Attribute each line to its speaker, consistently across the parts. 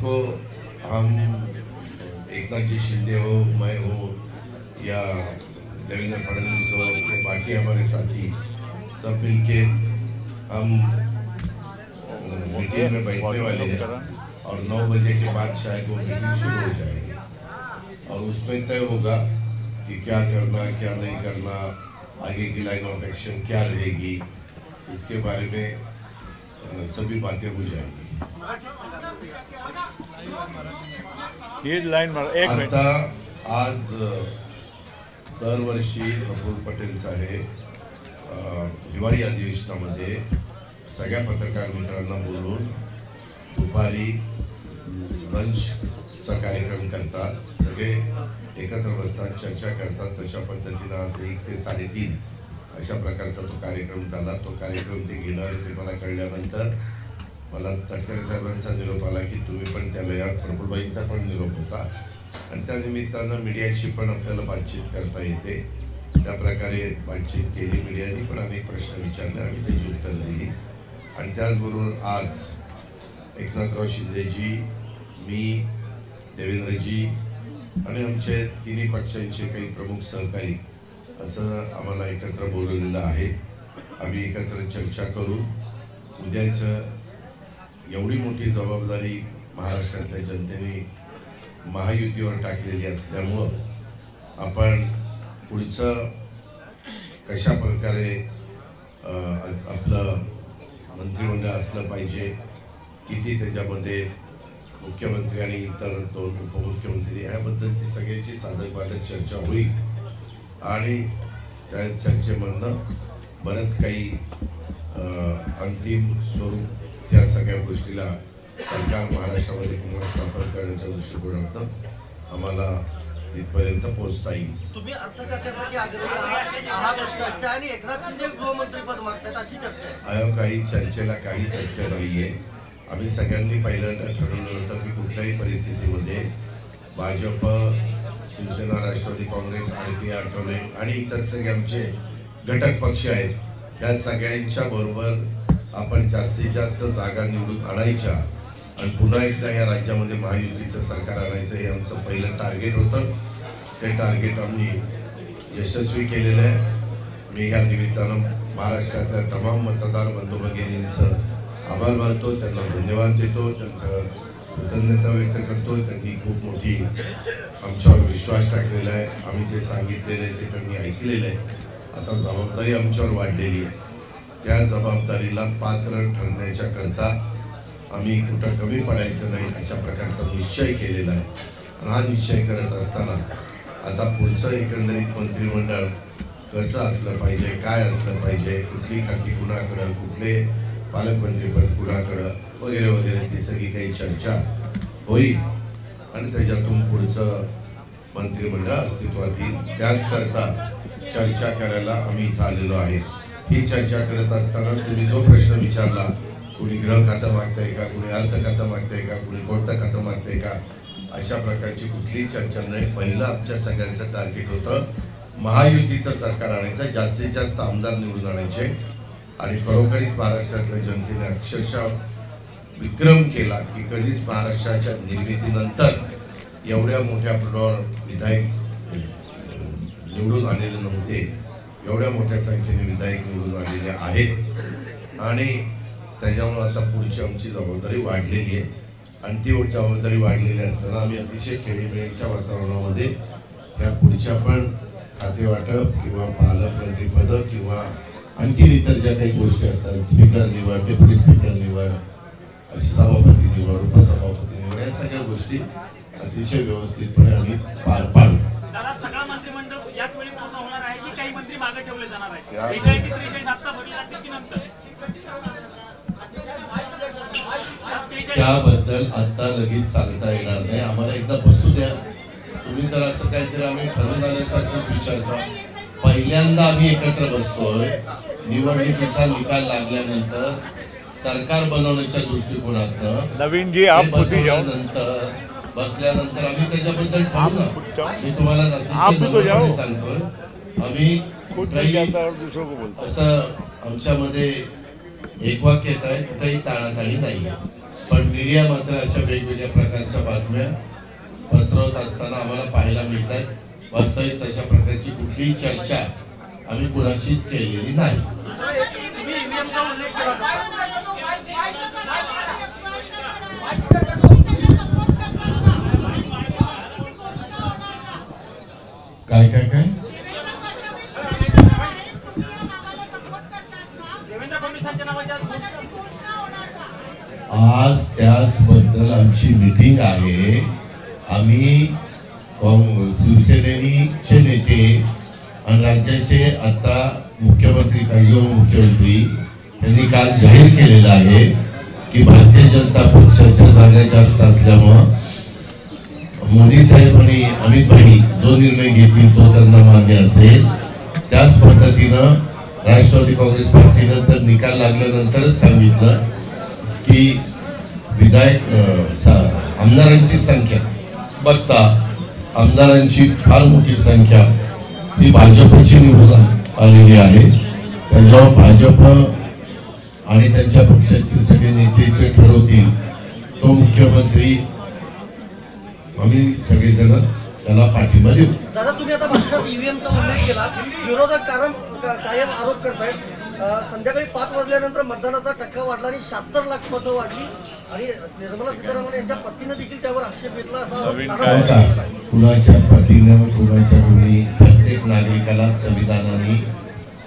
Speaker 1: सबको हम एकनाथ जी शिंदे हो, मैं हो या देवेंद्र फडणवीस हो या बाकी हमारे साथी सब मिलके हम मीटिंग में बैठने वाले हैं और 9 बजे के बाद शायद वो मीटिंग शुरू हो जाएगी और उसमें तय होगा कि क्या करना क्या नहीं करना, आगे की लाइन ऑफ एक्शन क्या रहेगी, इसके बारे में सभी बातें हो जाएंगी।
Speaker 2: ये लाइन एक मिनिट।
Speaker 1: आता आज दरवर्षी प्रफुल्ल पटेल साहेब हिवाळी अधिवेशनामध्ये सगळ्या पत्रकार मित्रांना बोलून दुपारी लंचचा कार्यक्रम करतात, सगळे एकत्र बसतात, चर्चा करतात। तशा पद्धतीने आज 1 ते 3:30 अशा प्रकारचा तो कार्यक्रम झाला। तो कार्यक्रम ते घेणार ते मला कळल्यानंतर मला तटकरे साहेबांचा निरोप आला की तुम्ही पण त्याला या, प्रफुल्लबाईंचा पण निरोप होता आणि त्या निमित्तानं मीडियाशी पण आपल्याला बातचीत करता येते। त्या प्रकारे बातचीत केली, मीडियाने पण अनेक प्रश्न विचारले आणि त्याची उत्तर दिली आणि त्याचबरोबर आज एकनाथराव शिंदेजी, मी, देवेंद्रजी आणि आमचे तिन्ही पक्षांचे काही प्रमुख सहकारी असं आम्हाला एकत्र बोलवलेलं आहे। आम्ही एकत्र चर्चा करून उद्याचं एवढी मोठी जबाबदारी महाराष्ट्रातल्या जनतेने महायुतीवर टाकलेली असल्यामुळं आपण पुढचं कशा प्रकारे आपलं मंत्रिमंडळ असलं पाहिजे, किती त्याच्यामध्ये मुख्यमंत्री आणि इतर 2 उपमुख्यमंत्री याबद्दलची सगळ्याची साधक बाधक चर्चा होईल आणि त्या चर्चेमधनं बरंच काही अंतिम स्वरूप त्या सगळ्या गोष्टीला सरकार महाराष्ट्रामध्ये पुनर्स्थापन करण्याच्या दृष्टिकोनातून आम्हाला तिथपर्यंत पोहोचता येईल।
Speaker 3: तुम्ही अर्थखात्यासाठी आग्रही आहात आणि एकनाथ शिंदे गृहमंत्रीपद मागतात अशी चर्चा आहे।
Speaker 1: काही चर्चेला काही चर्चा नाहीये। आम्ही सगळ्यांनी पहिल्यांदा ठरवलं होतं की कुठल्याही परिस्थितीमध्ये भाजप, शिवसेना, राष्ट्रवादी काँग्रेस, आरपी, आठवले आणि इतर सगळे आमचे घटक पक्ष आहेत, त्या सगळ्यांच्या बरोबर आपण जास्तीत जास्त जागा निवडून आणायच्या आणि पुन्हा एकदा या राज्यामध्ये महायुतीचं सरकार आणायचं हे आमचं पहिलं टार्गेट होतं। ते टार्गेट आम्ही यशस्वी केलेलं आहे। मी या निमित्तानं महाराष्ट्रातल्या तमाम मतदार बंधू भगिनींचं आभार मानतो, त्यांना धन्यवाद देतो, त्यांचं कृतज्ञता व्यक्त करतो। त्यांनी खूप मोठी आमच्यावर विश्वास टाकलेला आहे। आम्ही जे सांगितलेलं आहे ते त्यांनी ऐकलेलं आहे। आता जबाबदारी आमच्यावर वाढलेली आहे, त्या जबाबदारीला पात्र ठरण्याच्या करता आम्ही कुठं कमी पडायचं नाही अशा प्रकारचा निश्चय केलेला आहे आणि हा निश्चय करत असताना आता पुढचं एकंदरीत मंत्रिमंडळ कसं असलं पाहिजे, काय असलं पाहिजे, कुठली खाती कुणाकडं, कुठले पालकमंत्रीपद कुणाकडं वगैरे वगैरे ती सगळी काही चर्चा होईल आणि त्याच्यातून पुढचं मंत्रिमंडळ अस्तित्वात येईल। त्याचकरता चर्चा करायला आम्ही इथं आलेलो आहे। ही चर्चा करत असताना तुम्ही जो प्रश्न विचारला, कुणी गृह खातं मागतंय का, कुणी अर्थ खातं मागतंय का, कुणी कोणतं खातं मागतंय का, अशा प्रकारची कुठलीही चर्चा नाही। पहिलं आमच्या सगळ्यांचं टार्गेट होतं महायुतीचं सरकार आणायचं, जास्तीत जास्त आमदार निवडून आणायचे आणि खरोखरीच महाराष्ट्रातल्या जनतेने अक्षरशः विक्रम केला की कधीच महाराष्ट्राच्या निर्मितीनंतर एवढ्या मोठ्या प्रमाणावर विधायक निवडून आलेले नव्हते, एवढ्या मोठ्या संख्येने विधायक निवडून आलेले आहेत आणि त्याच्यामुळे आता पुढची आमची जबाबदारी वाढलेली आहे आणि ती जबाबदारी वाढलेली असताना आम्ही अतिशय खेळीमेळीच्या वातावरणामध्ये ह्या पुढच्या पण खातेवाटप किंवा पालकमंत्रीपद किंवा आणखी इतर ज्या काही गोष्टी असतात, स्पीकर निवड, डेप्युटी स्पीकर निवड, सभापती निवड, उपसभापती निवड, या सगळ्या गोष्टी अतिशय व्यवस्थितपणे आम्ही पार पाडू।
Speaker 4: सगळा मंत्रिमंडळ याच वेळी पूर्ण होणार आहे की काही मंत्री मागे ठेवले जाणार आहेत? 43 आता भरले जातील की नंतर?
Speaker 1: त्याबद्दल आता लगेच सांगता येणार नाही, आम्हाला एकदा बसू द्या। तुम्ही तर असं काहीतरी आम्ही ठरवून आल्यासारखं विचारता। पहिल्यांदा आम्ही एकत्र बसतोय, निवडणुकीचा निकाल लागल्यानंतर सरकार बनवण्याच्या दृष्टिकोनातून
Speaker 2: नवीन जी आप
Speaker 1: नंतर बसल्यानंतर आम्ही त्याच्याबद्दल ठरवू ना। मी तुम्हाला सांगतोय आम्ही असं आमच्यामध्ये एक वाक्य येत आहे, कुठेही ताणाताणी नाहीये। पण मीडिया मात्र अशा वेगवेगळ्या प्रकारच्या बातम्या पसरवत असताना आम्हाला पाहायला मिळतात. वास्तविक तशा प्रकारची कुठलीही चर्चा आम्ही कुणाशीच केलेली नाही.
Speaker 3: तुम्ही ईव्हीएमचा उल्लेख केला होता.
Speaker 1: काय काय काय
Speaker 4: देवेंद्र फडणवीसांच्या नावाची
Speaker 1: आज त्याचबद्दल आमची मीटिंग आहे. आम्ही शिवसेनेचे नेते आणि राज्याचे आता मुख्यमंत्री काही मुख्यमंत्री यांनी काल जाहीर केलेलं आहे की भारतीय जनता पक्षाच्या जागा जास्त असल्यामुळं मोदी साहेब आणि अमित भाई जो निर्णय घेतील तो त्यांना मान्य असेल. त्याच पद्धतीनं राष्ट्रवादी काँग्रेस पार्टीनं तर निकाल लागल्यानंतरच सांगितलं की विधायक आमदारांची संख्या बघता आमदारांची फार मोठी संख्या ही भाजपची निवडून आलेली आहे. त्याच्यावर भाजप आणि त्यांच्या पक्षाचे सगळे नेते जे ठरवतील तो मुख्यमंत्री आम्ही सगळेजण त्याला पाठिंबा देऊ.
Speaker 3: दादा तुम्ही आता भाषणात ईव्हीएमचा उल्लेख केला. विरोधक कायम आरोप करतायत संध्याकाळी 5 वाजल्यानंतर मतदानाचा टक्का वाढला आणि 76 लाख मतं वाढली आणि निर्मला सीतारामन यांच्या पतीनं देखील त्यावर आक्षेप घेतला असा
Speaker 1: कुणाच्या पतीनं कुणाच्या कोणी प्रत्येक नागरिकाला संविधानाने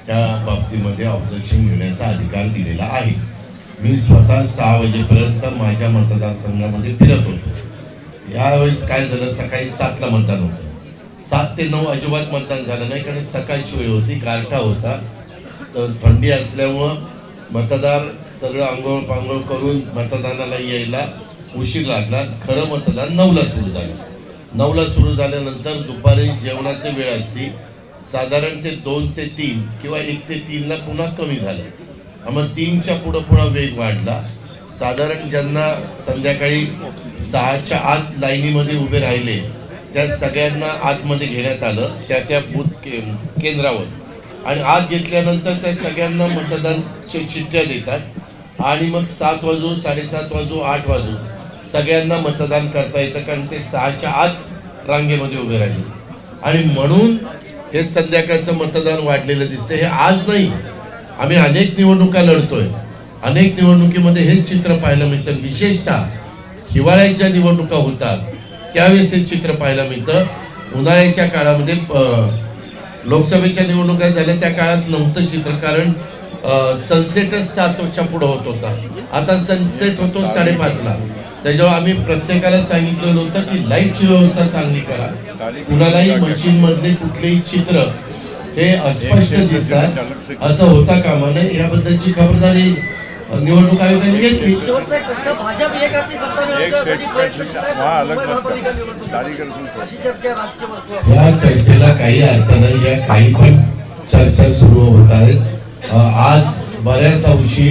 Speaker 1: त्या बाबतीमध्ये ऑब्जेक्शन घेण्याचा अधिकार दिलेला आहे. मी स्वतः 6 वाजेपर्यंत माझ्या मतदारसंघामध्ये फिरत होतो. यावेळेस काय झालं, सकाळी 7ला मतदान होतं. 7 ते 9 अजिबात मतदान झालं नाही कारण सकाळची वेळ होती, गारठा होता, थंडी असल्यामुळं मतदार सगळं आंघोळ पांघोळ करून मतदानाला यायला उशीर लागला. खरं मतदान 9ला सुरू झालं. 9ला सुरू झाल्यानंतर दुपारी जेवणाची वेळ असते, साधारण ते 2 ते 3 किंवा 1 ते 3ला पुन्हा कमी झालं. मग 3च्या पुढं पुन्हा वेग वाढला. साधारण ज्यांना संध्याकाळी 6च्या आत लाईनीमध्ये उभे राहिले त्या सगळ्यांना आतमध्ये घेण्यात आलं त्या बूथ केंद्रावर आणि आत घेतल्यानंतर त्या सगळ्यांना मतदानच्या चिठ्ठ्या देतात आणि मग 7 वाजू 7:30 वाजू 8 वाजू सगळ्यांना मतदान करता येतं कारण ते 6च्या आत रांगेमध्ये उभे राहिले आणि म्हणून हे संध्याकाळचं मतदान वाढलेलं दिसतं. हे आज नाही, आम्ही अनेक निवडणुका लढतोय. अनेक निवडणुकीमध्ये हेच चित्र पाहायला मिळतं. विशेषतः हिवाळ्याच्या निवडणुका होतात त्यावेळेस हे चित्र पाहायला मिळतं. उन्हाळ्याच्या काळामध्ये लोकसभेच्या निवडणुका झाल्या त्या काळात नव्हतं चित्र कारण सनसेटच 7च्या पुढे होत होता. आता सनसेट होतो 5:30ला. त्याच्यावर आम्ही प्रत्येकाला सांगितलेलं होतं की लाईटची व्यवस्था चांगली करा. कुणालाही मशीन मधले कुठलेही चित्र हे अस्पष्ट दिसतात असं होता कामा नये. याबद्दलची खबरदारी निवडणूक आयोगाने घेतली.
Speaker 3: शेवटचा एक प्रश्न, भाजप एकाची सत्ता मिळवण्यासाठी प्रयत्नशील आहे. महापालिका निवडणूक अशी चर्चा राजकीय वर्तुळात.
Speaker 1: या चर्चेला काही अर्थ नाही. या काही पण चर्चा सुरू होत आहेत. आज बऱ्याच अंशी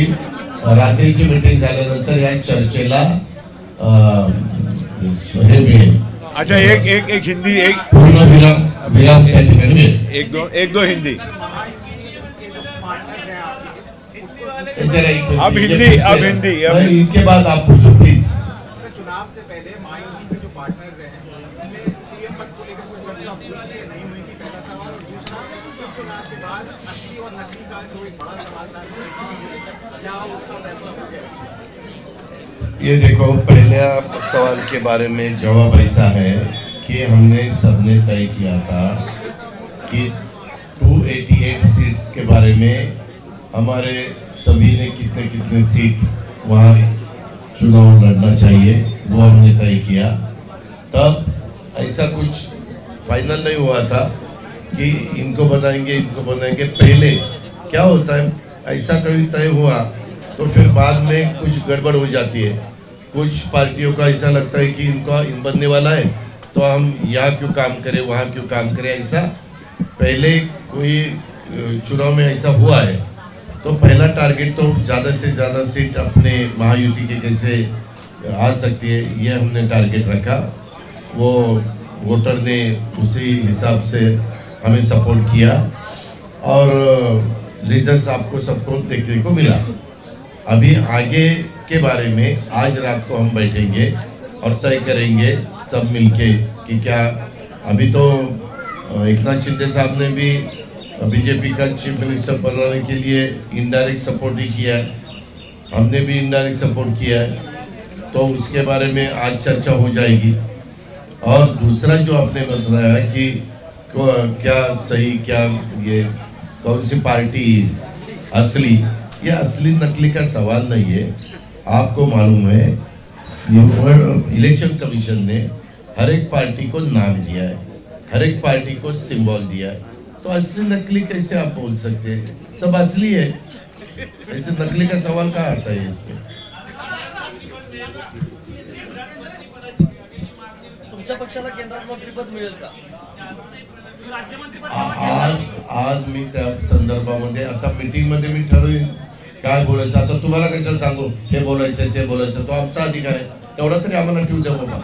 Speaker 1: रात्रीची मीटिंग झाल्यानंतर या चर्चेला हे मिळेल.
Speaker 2: अच्छा एक हिंदी एक
Speaker 1: पूर्ण विराम त्या ठिकाणी मिळेल.
Speaker 2: एक दो हिंदी
Speaker 1: अब
Speaker 2: हिंदी
Speaker 1: इनके बाद आप पूछो प्लीज.
Speaker 5: चुनाव से पहले मायावती के जो पार्टनर्स हैं उनमें सीएम पद को लेकर कोई चर्चा हुई थी या नहीं हुई थी, पहला सवाल. और दूसरा, इस चुनाव के बाद असली और नकली का जो एक बड़ा सवाल था क्या उसका फैसला हो गया?
Speaker 1: ये देखो, पहले सवाल के बारे में जवाब ऐसा है कि हमने सबने तय किया था कि 288 सीट्स के बारे में हमारे सभी ने कितने सीट वहाँ चुनाव लड़ना चाहिए वो हमने तय किया. तब ऐसा कुछ फाइनल नहीं हुआ था कि इनको बनाएंगे. पहले क्या होता है, ऐसा कभी तय हुआ तो फिर बाद में कुछ गड़बड़ हो जाती है. कुछ पार्टियों का ऐसा लगता है कि इनका इन बनने वाला है तो हम यहाँ क्यों काम करें वहाँ क्यों काम करें. ऐसा पहले कोई चुनाव में ऐसा हुआ है. तो पहला टारगेट तो ज़्यादा से ज़्यादा सीट अपने महायुति के जैसे आ सकती है, ये हमने टारगेट रखा. वो वोटर ने उसी हिसाब से हमें सपोर्ट किया और रिजल्ट्स आपको सबको देखने को मिला. अभी आगे के बारे में आज रात को हम बैठेंगे और तय करेंगे सब मिलके कि क्या। अभी तो एकनाथ शिंदे साहब ने भी बीजेपी का चीफ मिनिस्टर बनाने के लिए इनडायरेक्ट सपोर्ट ही किया है, हमने भी इनडायरेक्ट सपोर्ट किया है, तो उसके बारे में आज चर्चा हो जाएगी। और दूसरा जो आपने बताया कि क्या सही, क्या ये कौन सी पार्टी असली, ये असली नकली का सवाल नहीं है। आपको मालूम है इलेक्शन कमीशन ने हर एक पार्टी को नाम दिया है, हर एक पार्टी को सिंबल दिया है, तो असली नकली कैसे आप बोल सकते हैं? सब असली है, ऐसे नकली का सवाल कहाँ आता है इसमें?
Speaker 3: तुमच्या पक्षाला केंद्रात मंत्रिपद मिळेल का?
Speaker 1: आज मी त्या संदर्भामध्ये आता मीटिंग मध्ये मी ठरवीन काय बोलायचं। आता तुम्हाला कशाला सांगू हे बोलायचं ते बोलायचं, तो आमचा अधिकार आहे, तेवढा तरी आम्हाला ठेवू द्या बाबा।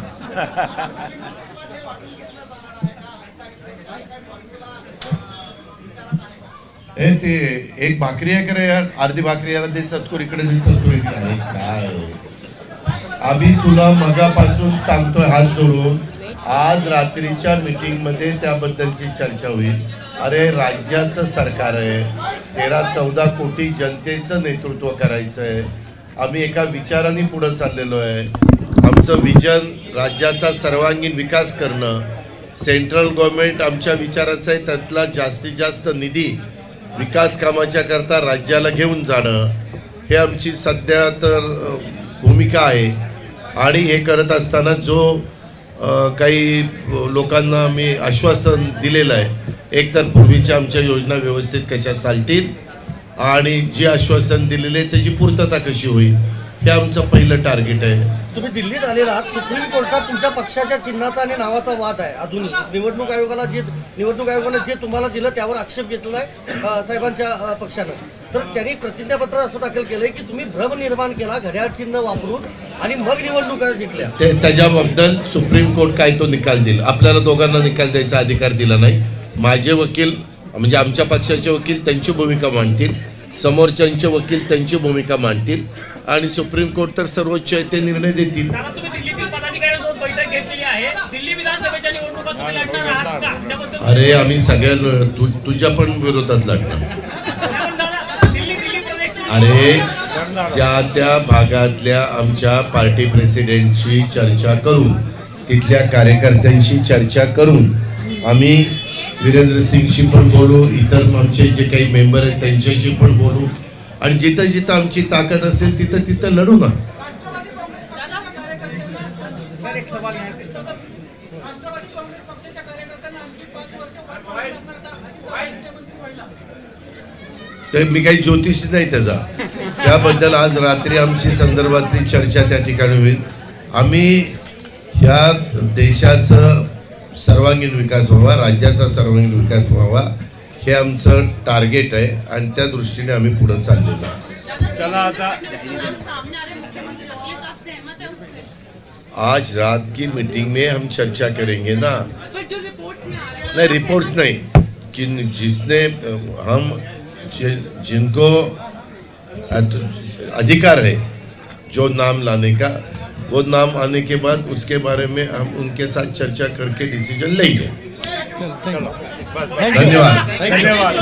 Speaker 1: ते एक भाकरी आहे करे यार, अर्धी भाकरी याला दे, चतकुर इकडे दे, चतकुर इकडे आहे काय। आम्ही तुला मगापासून सांगतोय हात जोडून, आज रात्रीच्या मीटिंग मध्ये त्याबद्दलची चर्चा होईल। अरे राज्याचं सरकार आहे, 13-14 कोटी जनतेचं नेतृत्व करायचं आहे, आम्ही एका विचाराने पुढे चाललेलो आहे। आमचं विजन राज्याचा सर्वांगीण विकास करणं, सेंट्रल गव्हर्नमेंट आमच्या विचाराचं आहे, त्यातला जास्तीत जास्त निधी विकास कामाच्या करता राज्याला घेऊन जाणं, हे आमची सध्या तर भूमिका आहे। आणि हे करत असताना जो काही लोकांना मी आश्वासन दिलेलं आहे, एक तर पूर्वीच्या आमच्या योजना व्यवस्थित कशा चालतील आणि जी आश्वासन दिलेले त्याची पूर्तता कशी होईल, हे आमचं पहिलं टार्गेट आहे।
Speaker 3: तुम्ही दिल्लीत आलेला आहात, सुप्रीम कोर्टात तुमच्या पक्षाच्या चिन्हाचा आणि नावाचा वाद आहे अजूनही। निवडणूक आयोगाने जे तुम्हाला दिलं त्यावर आक्षेप घेतलाय साहेबांच्या पक्षानं, तर त्यांनी प्रतिज्ञापत्र असं दाखल केलंय की तुम्ही भ्रम निर्माण केला घड्याळ चिन्ह वापरून आणि मग निवडणुका जिंकल्या।
Speaker 1: त्याच्याबद्दल सुप्रीम कोर्ट काय तो निकाल दिला, आपल्याला दोघांना निकाल द्यायचा अधिकार दिला नाही। माझे वकील म्हणजे आमच्या पक्षाचे वकील त्यांची भूमिका मांडतील, समोरच्यांचे वकील त्यांची भूमिका मांडतील आणि सुप्रीम कोर्ट तर सर्वोच्च ते निर्णय देतील। अरे आम्ही सगळ्या तुझ्या पण विरोधात लढणार। अरे ज्या त्या भागातल्या आमच्या पार्टी प्रेसिडेंटशी चर्चा करून, तिथल्या कार्यकर्त्यांशी चर्चा करून, आम्ही वीरेंद्र सिंगशी पण बोलू, इतर आमचे जे काही मेंबर आहेत त्यांच्याशी पण बोलू आणि जिथं जिथं आमची ताकद असेल तिथं तिथं लढू ना। ते मी काही ज्योतिष नाही त्याचा, त्याबद्दल आज रात्री आमची संदर्भातली चर्चा त्या ठिकाणी होईल। आम्ही ह्या देशाचं सर्वांगीण विकास व्हावा, राज्याचा सर्वांगीण विकास व्हावा, हे आमचं टार्गेट आहे आणि त्या दृष्टीने आम्ही पुढे चाललेलो आहोत।
Speaker 2: चला आता
Speaker 1: आज रात की मीटिंग में हम चर्चा करेंगे ना। नहीं रिपोर्ट्स नहीं कि जिसने हम जिनको अधिकार है जो नाम लाने का, वो नाम आने के बाद उसके बारे में हम उनके साथ चर्चा करके डिसीजन लेंगे। धन्यवाद।
Speaker 2: धन्यवाद।